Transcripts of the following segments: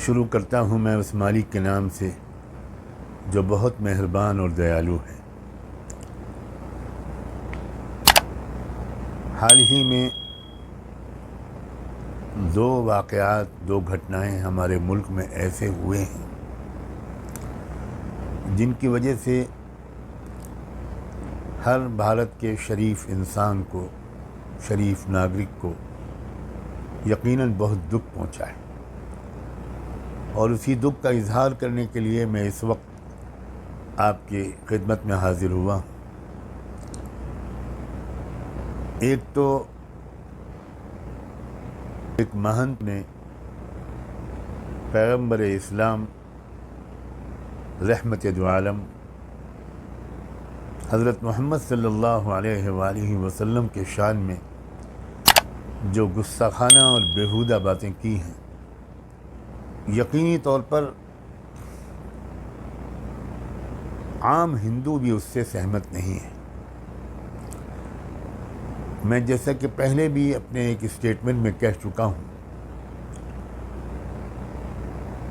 شروع کرتا ہوں میں اس مالک کے نام سے جو بہت مہربان اور دیالو ہے۔ حال ہی میں دو واقعات، دو گھٹنائیں ہمارے ملک میں ایسے ہوئے ہیں جن کی وجہ سے ہر بھارت کے شریف انسان کو، شریف ناگرک کو یقیناً بہت دکھ پہنچا ہے، اور اسی دکھ کا اظہار کرنے کے لیے میں اس وقت آپ کی خدمت میں حاضر ہوا ہوں۔ ایک تو ایک مہنت نے پیغمبر اسلام رحمت دو عالم حضرت محمد صلی اللہ علیہ وآلہ وسلم کے شان میں جو گستاخانہ اور بیہودہ باتیں کی ہیں، یقینی طور پر عام ہندو بھی اس سے سہمت نہیں ہے۔ میں جیسا کہ پہلے بھی اپنے ایک اسٹیٹمنٹ میں کہہ چکا ہوں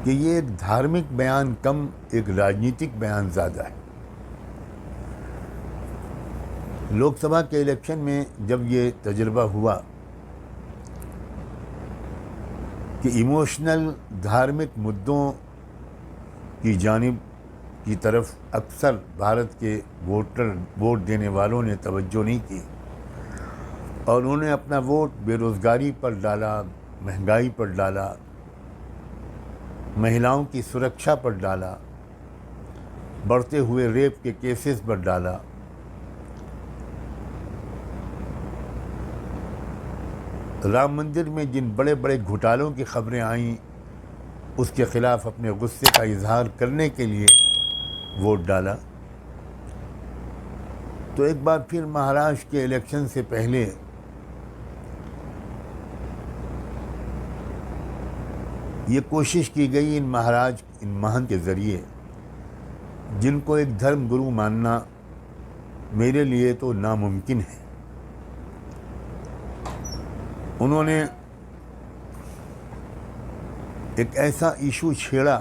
کہ یہ ایک دھارمک بیان کم ایک راجنیتک بیان زیادہ ہے۔ لوک سبھا کے الیکشن میں جب یہ تجربہ ہوا کہ ایموشنل دھارمک مدعوں کی جانب کی طرف اکثر بھارت کے ووٹ دینے والوں نے توجہ نہیں کی، اور انہوں نے اپنا ووٹ بے روزگاری پر ڈالا، مہنگائی پر ڈالا، مہیلاؤں کی سرکشا پر ڈالا، بڑھتے ہوئے ریپ کے کیسز پر ڈالا، رام مندر میں جن بڑے بڑے گھوٹالوں کی خبریں آئیں اس کے خلاف اپنے غصے کا اظہار کرنے کے لیے ووٹ ڈالا۔ تو ایک بار پھر مہاراشٹر کے الیکشن سے پہلے یہ کوشش کی گئی ان مہنت کے ذریعے، جن کو ایک دھرم گرو ماننا میرے لیے تو ناممکن ہے، انہوں نے ایک ایسا ایشو چھیڑا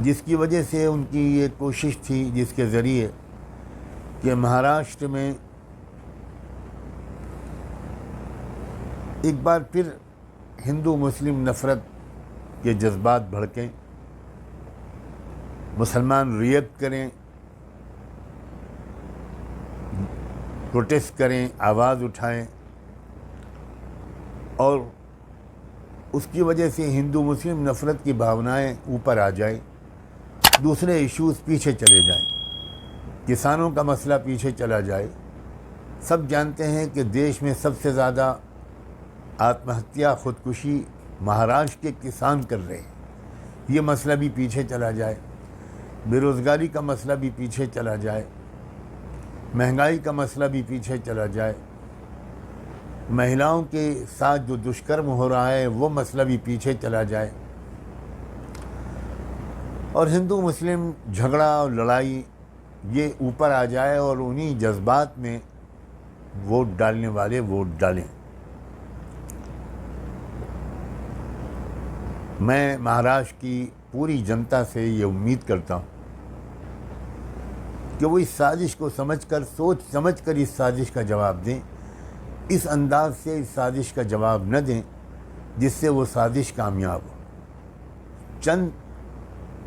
جس کی وجہ سے ان کی یہ کوشش تھی، جس کے ذریعے کہ مہاراشٹر میں ایک بار پھر ہندو مسلم نفرت کے جذبات بھڑکیں، مسلمان ریئیکٹ کریں، پروٹیسٹ کریں، آواز اٹھائیں، اور اس کی وجہ سے ہندو مسلم نفرت کی بھاونائیں اوپر آ جائیں، دوسرے ایشوز پیچھے چلے جائیں، کسانوں کا مسئلہ پیچھے چلا جائے۔ سب جانتے ہیں کہ دیش میں سب سے زیادہ آتم ہتیا، خودکشی مہاراشٹر کے کسان کر رہے ہیں، یہ مسئلہ بھی پیچھے چلا جائے، بے روزگاری کا مسئلہ بھی پیچھے چلا جائے، مہنگائی کا مسئلہ بھی پیچھے چلا جائے، مہیلاؤں کے ساتھ جو دشکرم ہو رہا ہے وہ مسئلہ بھی پیچھے چلا جائے، اور ہندو مسلم جھگڑا اور لڑائی یہ اوپر آ جائے، اور انہی جذبات میں ووٹ ڈالنے والے ووٹ ڈالیں۔ میں مہاراشٹر کی پوری جنتا سے یہ امید کرتا ہوں کہ وہ اس سازش کو سوچ سمجھ کر اس سازش کا جواب دیں، اس انداز سے اس سازش کا جواب نہ دیں جس سے وہ سازش کامیاب ہو۔ چند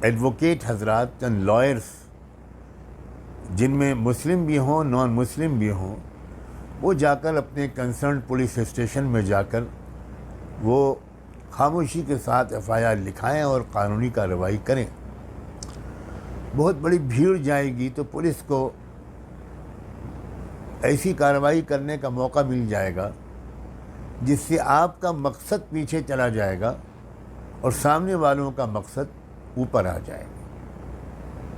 ایڈوکیٹ حضرات، چند لائرز، جن میں مسلم بھی ہوں، نان مسلم بھی ہوں، وہ جا کر اپنے کنسرن پولیس اسٹیشن میں جا کر وہ خاموشی کے ساتھ FIR لکھائیں اور قانونی کارروائی کریں۔ بہت بڑی بھیڑ جائے گی تو پولیس کو ایسی کارروائی کرنے کا موقع مل جائے گا جس سے آپ کا مقصد پیچھے چلا جائے گا اور سامنے والوں کا مقصد اوپر آ جائے گا۔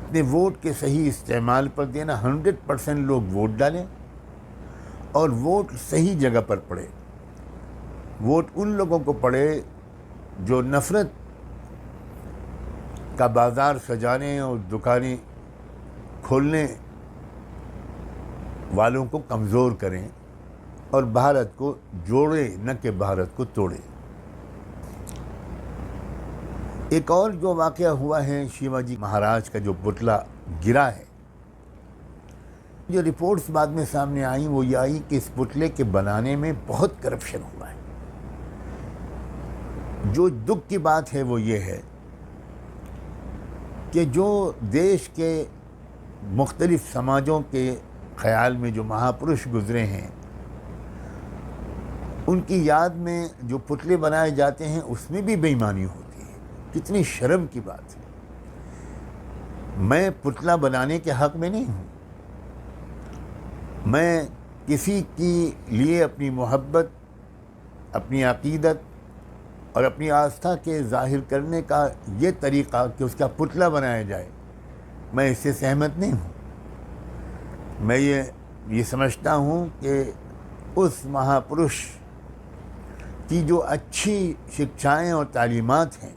اپنے ووٹ کے صحیح استعمال پر دینا، 100% لوگ ووٹ ڈالیں اور ووٹ صحیح جگہ پر پڑے۔ ووٹ ان لوگوں کو پڑے جو نفرت کا بازار سجانے اور دکانیں کھولنے والوں کو کمزور کریں، اور بھارت کو جوڑے، نہ کہ بھارت کو توڑے۔ ایک اور جو واقعہ ہوا ہے شیواجی مہاراج کا جو پتلا گرا ہے، جو رپورٹس بعد میں سامنے آئیں وہ یہ آئی کہ اس پتلے کے بنانے میں بہت کرپشن ہوا ہے۔ جو دکھ کی بات ہے وہ یہ ہے کہ جو دیش کے مختلف سماجوں کے خیال میں جو مہاپرش گزرے ہیں، ان کی یاد میں جو پتلے بنائے جاتے ہیں اس میں بھی بے ایمانی ہوتی ہے۔ کتنی شرم کی بات ہے۔ میں پتلا بنانے کے حق میں نہیں ہوں۔ میں کسی کے لیے اپنی محبت، اپنی عقیدت اور اپنی آستھا کے ظاہر کرنے کا یہ طریقہ کہ اس کا پتلا بنایا جائے، میں اس سے سہمت نہیں ہوں۔ میں یہ سمجھتا ہوں کہ اس مہاپرش کی جو اچھی شکشائیں اور تعلیمات ہیں